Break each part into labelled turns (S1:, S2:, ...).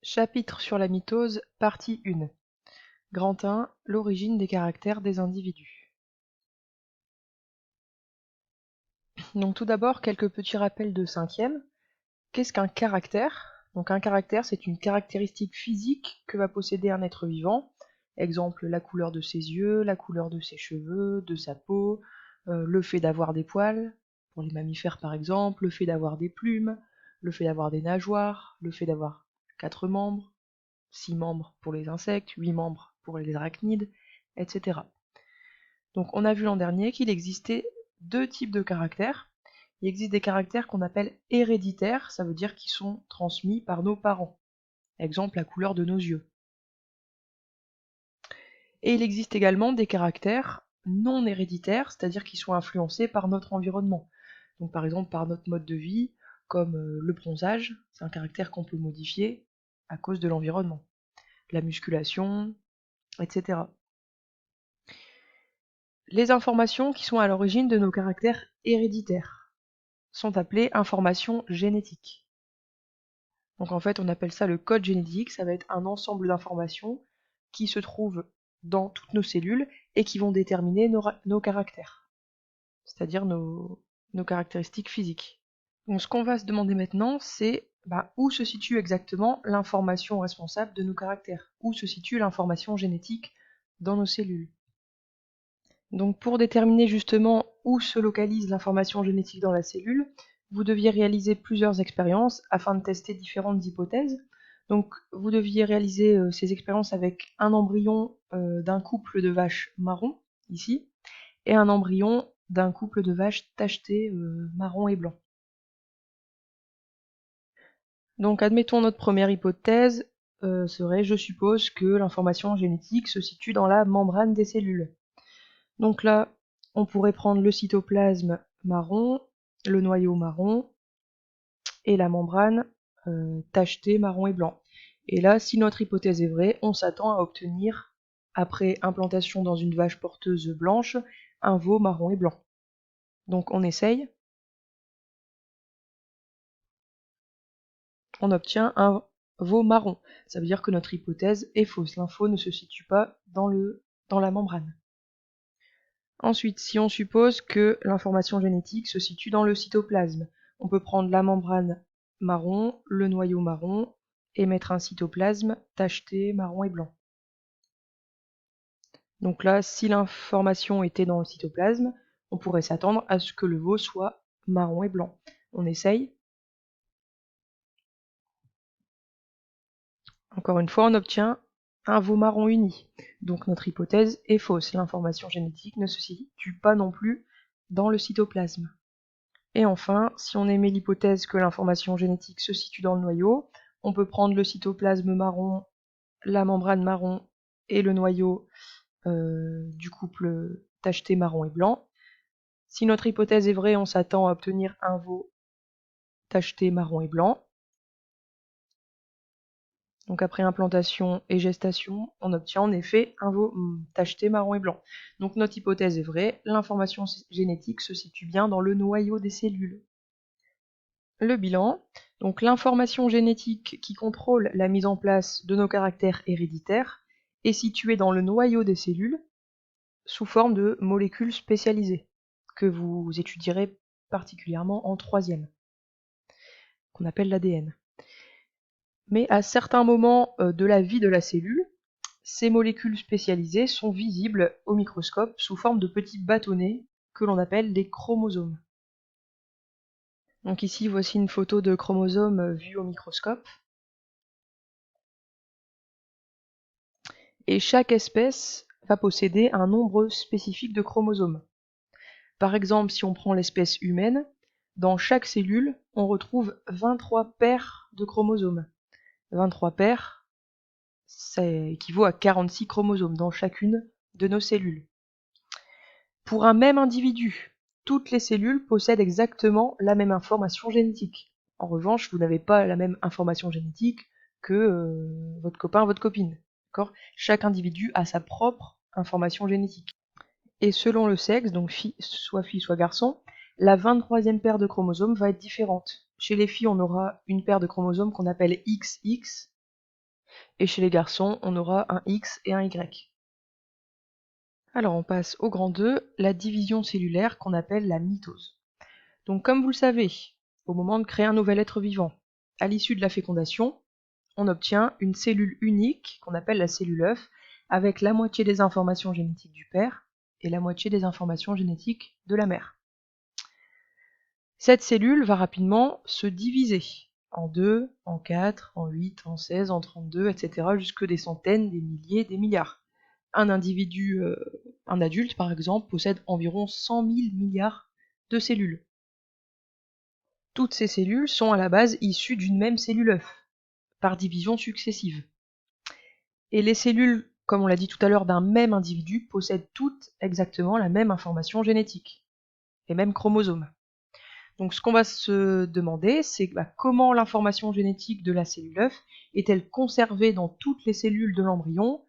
S1: Chapitre sur la mitose, partie 1. Grand 1. L'origine des caractères des individus. Donc tout d'abord, quelques petits rappels de 5e. Qu'est-ce qu'un caractère? Donc un caractère, c'est une caractéristique physique que va posséder un être vivant. Exemple, la couleur de ses yeux, la couleur de ses cheveux, de sa peau, le fait d'avoir des poils, pour les mammifères par exemple, le fait d'avoir des plumes, le fait d'avoir des nageoires, le fait d'avoir 4 membres, 6 membres pour les insectes, 8 membres pour les arachnides, etc. Donc on a vu l'an dernier qu'il existait deux types de caractères. Il existe des caractères qu'on appelle héréditaires, ça veut dire qu'ils sont transmis par nos parents. Exemple, la couleur de nos yeux. Et il existe également des caractères non héréditaires, c'est-à-dire qui sont influencés par notre environnement. Donc par exemple par notre mode de vie, comme le bronzage, c'est un caractère qu'on peut modifier à cause de l'environnement. La musculation, etc. Les informations qui sont à l'origine de nos caractères héréditaires sont appelées informations génétiques. Donc en fait, on appelle ça le code génétique, ça va être un ensemble d'informations qui se trouvent dans toutes nos cellules et qui vont déterminer nos caractères, c'est-à-dire nos caractéristiques physiques. Donc ce qu'on va se demander maintenant, c'est où se situe exactement l'information responsable de nos caractères, où se situe l'information génétique dans nos cellules. Donc pour déterminer justement où se localise l'information génétique dans la cellule, vous deviez réaliser plusieurs expériences afin de tester différentes hypothèses. Donc vous deviez réaliser ces expériences avec un embryon d'un couple de vaches marron, ici, et un embryon d'un couple de vaches tachetées marron et blanc. Donc admettons notre première hypothèse serait, je suppose que l'information génétique se situe dans la membrane des cellules. Donc là, on pourrait prendre le cytoplasme marron, le noyau marron et la membrane tachetée marron et blanc. Et là, si notre hypothèse est vraie, on s'attend à obtenir, après implantation dans une vache porteuse blanche, un veau marron et blanc. Donc on essaye. On obtient un veau marron. Ça veut dire que notre hypothèse est fausse. L'info ne se situe pas dans la membrane. Ensuite, si on suppose que l'information génétique se situe dans le cytoplasme, on peut prendre la membrane marron, le noyau marron, et mettre un cytoplasme tacheté marron et blanc. Donc là, si l'information était dans le cytoplasme, on pourrait s'attendre à ce que le veau soit marron et blanc. On essaye. Encore une fois, on obtient un veau marron uni. Donc notre hypothèse est fausse. L'information génétique ne se situe pas non plus dans le cytoplasme. Et enfin, si on émet l'hypothèse que l'information génétique se situe dans le noyau, on peut prendre le cytoplasme marron, la membrane marron et le noyau du couple tacheté marron et blanc. Si notre hypothèse est vraie, on s'attend à obtenir un veau tacheté marron et blanc. Donc après implantation et gestation, on obtient en effet un veau tacheté marron et blanc. Donc notre hypothèse est vraie, l'information génétique se situe bien dans le noyau des cellules. Le bilan, donc l'information génétique qui contrôle la mise en place de nos caractères héréditaires est située dans le noyau des cellules sous forme de molécules spécialisées, que vous étudierez particulièrement en 3e, qu'on appelle l'ADN. Mais à certains moments de la vie de la cellule, ces molécules spécialisées sont visibles au microscope sous forme de petits bâtonnets que l'on appelle les chromosomes. Donc ici, voici une photo de chromosomes vus au microscope. Et chaque espèce va posséder un nombre spécifique de chromosomes. Par exemple, si on prend l'espèce humaine, dans chaque cellule, on retrouve 23 paires de chromosomes. 23 paires, ça équivaut à 46 chromosomes dans chacune de nos cellules. Pour un même individu, toutes les cellules possèdent exactement la même information génétique. En revanche, vous n'avez pas la même information génétique que votre copain, votre copine. Chaque individu a sa propre information génétique. Et selon le sexe, donc soit fille soit garçon, la 23e paire de chromosomes va être différente. Chez les filles, on aura une paire de chromosomes qu'on appelle XX, Et chez les garçons, on aura un X et un Y. Alors on passe au grand 2, la division cellulaire qu'on appelle la mitose. Donc comme vous le savez, au moment de créer un nouvel être vivant, à l'issue de la fécondation, on obtient une cellule unique qu'on appelle la cellule œuf, avec la moitié des informations génétiques du père et la moitié des informations génétiques de la mère. Cette cellule va rapidement se diviser en 2, en 4, en 8, en 16, en 32, etc. jusque des centaines, des milliers, des milliards. Un individu, un adulte par exemple, possède environ 100 000 milliards de cellules. Toutes ces cellules sont à la base issues d'une même cellule œuf, par division successive. Et les cellules, comme on l'a dit tout à l'heure, d'un même individu possèdent toutes exactement la même information génétique, les mêmes chromosomes. Donc ce qu'on va se demander, c'est comment l'information génétique de la cellule œuf est-elle conservée dans toutes les cellules de l'embryon,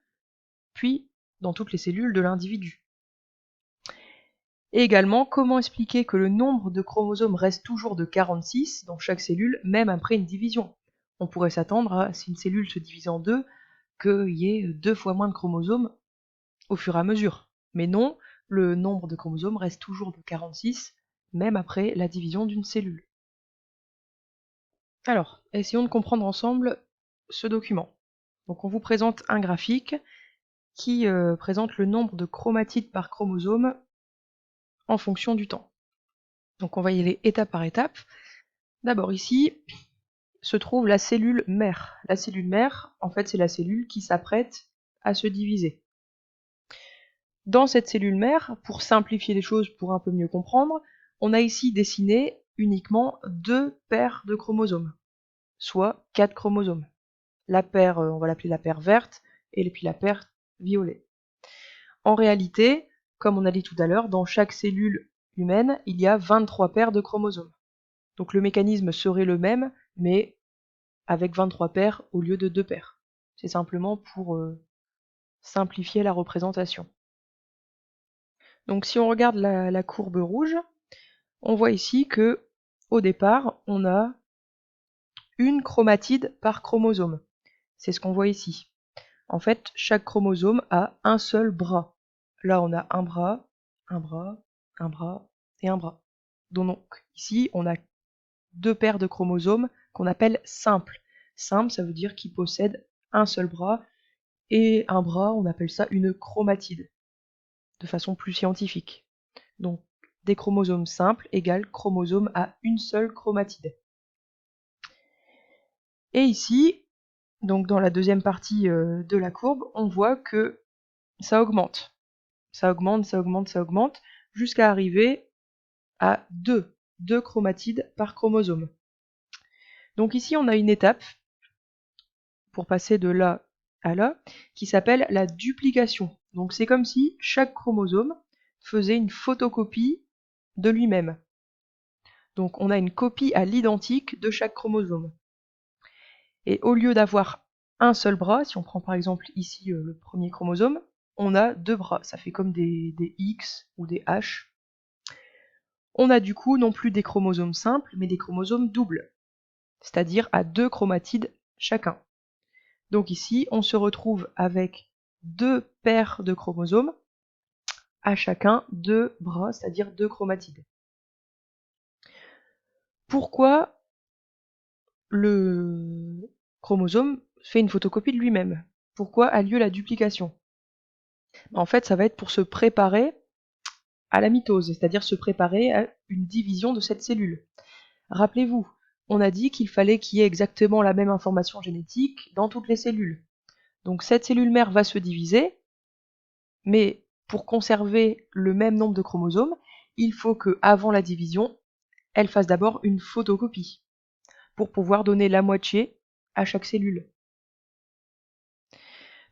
S1: puis dans toutes les cellules de l'individu. Et également, comment expliquer que le nombre de chromosomes reste toujours de 46 dans chaque cellule, même après une division. On pourrait s'attendre à, si une cellule se divise en deux, qu'il y ait 2 fois moins de chromosomes au fur et à mesure. Mais non, le nombre de chromosomes reste toujours de 46, même après la division d'une cellule. Alors, essayons de comprendre ensemble ce document. Donc on vous présente un graphique qui présente le nombre de chromatides par chromosome en fonction du temps. Donc on va y aller étape par étape. D'abord ici se trouve la cellule mère. La cellule mère, en fait, c'est la cellule qui s'apprête à se diviser. Dans cette cellule mère, pour simplifier les choses, pour un peu mieux comprendre, on a ici dessiné uniquement 2 paires de chromosomes, soit 4 chromosomes. La paire, on va l'appeler la paire verte, et puis la paire violet. En réalité, comme on a dit tout à l'heure, dans chaque cellule humaine, il y a 23 paires de chromosomes. Donc le mécanisme serait le même, mais avec 23 paires au lieu de 2 paires. C'est simplement pour simplifier la représentation. Donc si on regarde la courbe rouge, on voit ici que au départ, on a une chromatide par chromosome. C'est ce qu'on voit ici. En fait, chaque chromosome a un seul bras. Là, on a un bras, un bras, un bras et un bras. Donc ici, on a 2 paires de chromosomes qu'on appelle simples. Simple, ça veut dire qu'ils possèdent un seul bras, et un bras, on appelle ça une chromatide, de façon plus scientifique. Donc des chromosomes simples égale chromosome à une seule chromatide. Et ici, donc dans la deuxième partie de la courbe, on voit que ça augmente. Ça augmente, ça augmente, ça augmente, jusqu'à arriver à 2 chromatides par chromosome. Donc ici, on a une étape, pour passer de là à là, qui s'appelle la duplication. Donc c'est comme si chaque chromosome faisait une photocopie de lui-même. Donc on a une copie à l'identique de chaque chromosome. Et au lieu d'avoir un seul bras, si on prend par exemple ici le premier chromosome, on a 2 bras. Ça fait comme des X ou des H. On a du coup non plus des chromosomes simples, mais des chromosomes doubles, c'est-à-dire à 2 chromatides chacun. Donc ici, on se retrouve avec 2 paires de chromosomes, à chacun 2 bras, c'est-à-dire 2 chromatides. Pourquoi le chromosome fait une photocopie de lui-même? Pourquoi a lieu la duplication? En fait, ça va être pour se préparer à la mitose, c'est-à-dire se préparer à une division de cette cellule. Rappelez-vous, on a dit qu'il fallait qu'il y ait exactement la même information génétique dans toutes les cellules. Donc cette cellule mère va se diviser, mais pour conserver le même nombre de chromosomes, il faut que, avant la division, elle fasse d'abord une photocopie, pour pouvoir donner la moitié à chaque cellule.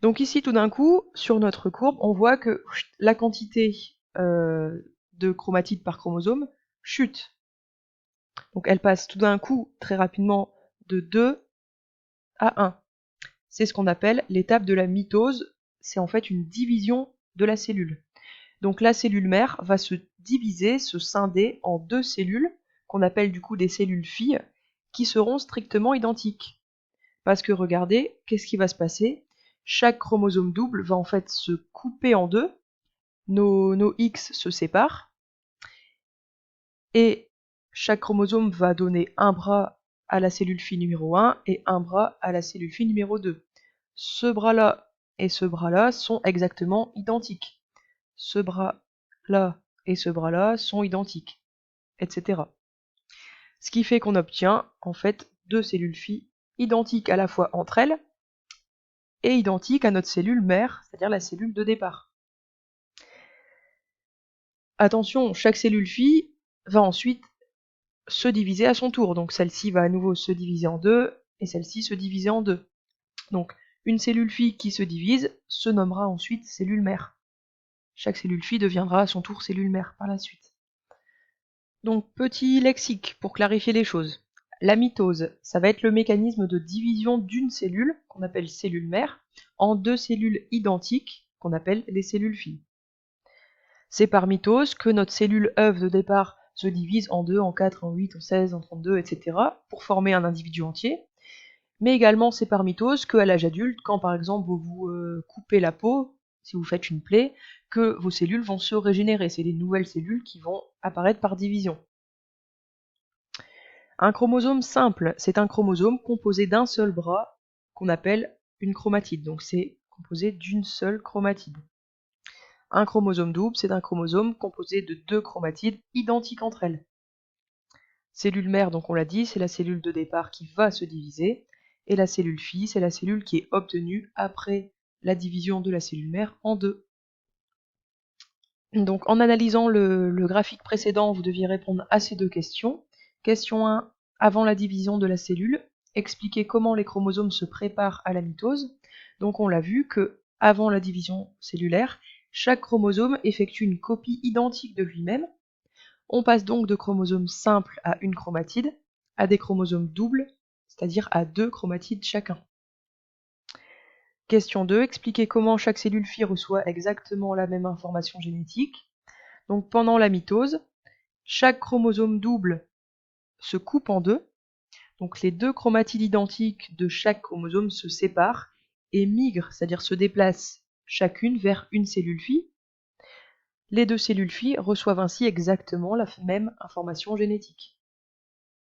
S1: Donc ici, tout d'un coup, sur notre courbe, on voit que la quantité de chromatides par chromosome chute. Donc elle passe tout d'un coup, très rapidement, de 2 à 1. C'est ce qu'on appelle l'étape de la mitose. C'est en fait une division de la cellule. Donc la cellule mère va se diviser, se scinder en 2 cellules, qu'on appelle du coup des cellules filles, qui seront strictement identiques. Parce que regardez, qu'est-ce qui va se passer? Chaque chromosome double va en fait se couper en deux, nos X se séparent, et chaque chromosome va donner un bras à la cellule phi numéro 1 et un bras à la cellule phi numéro 2. Ce bras-là et ce bras-là sont exactement identiques. Ce bras-là et ce bras-là sont identiques, etc. Ce qui fait qu'on obtient en fait deux cellules phi identiques à la fois entre elles et identiques à notre cellule mère, c'est-à-dire la cellule de départ. Attention, chaque cellule phi va ensuite se diviser à son tour. Donc celle-ci va à nouveau se diviser en deux et celle-ci se diviser en deux. Donc une cellule phi qui se divise se nommera ensuite cellule mère. Chaque cellule phi deviendra à son tour cellule mère par la suite. Donc petit lexique pour clarifier les choses. La mitose, ça va être le mécanisme de division d'une cellule, qu'on appelle cellule mère, en deux cellules identiques, qu'on appelle les cellules phi. C'est par mitose que notre cellule œuf de départ se divise en 2, en 4, en 8, en 16, en 32, etc. pour former un individu entier. Mais également c'est par mitose qu'à l'âge adulte, quand par exemple vous vous coupez la peau, si vous faites une plaie, que vos cellules vont se régénérer. C'est des nouvelles cellules qui vont apparaître par division. Un chromosome simple, c'est un chromosome composé d'un seul bras qu'on appelle une chromatide. Donc c'est composé d'une seule chromatide. Un chromosome double, c'est un chromosome composé de deux chromatides identiques entre elles. Cellule mère, donc on l'a dit, c'est la cellule de départ qui va se diviser, et la cellule phi, c'est la cellule qui est obtenue après la division de la cellule mère en deux. Donc en analysant le graphique précédent, vous deviez répondre à ces deux questions. Question 1, avant la division de la cellule, expliquer comment les chromosomes se préparent à la mitose. Donc on l'a vu que avant la division cellulaire, chaque chromosome effectue une copie identique de lui-même. On passe donc de chromosomes simples à une chromatide, à des chromosomes doubles, c'est-à-dire à deux chromatides chacun. Question 2, expliquer comment chaque cellule phi reçoit exactement la même information génétique. Donc pendant la mitose, chaque chromosome double se coupe en deux. Donc les deux chromatides identiques de chaque chromosome se séparent et migrent, c'est-à-dire se déplacent chacune vers une cellule phi. Les deux cellules phi reçoivent ainsi exactement la même information génétique.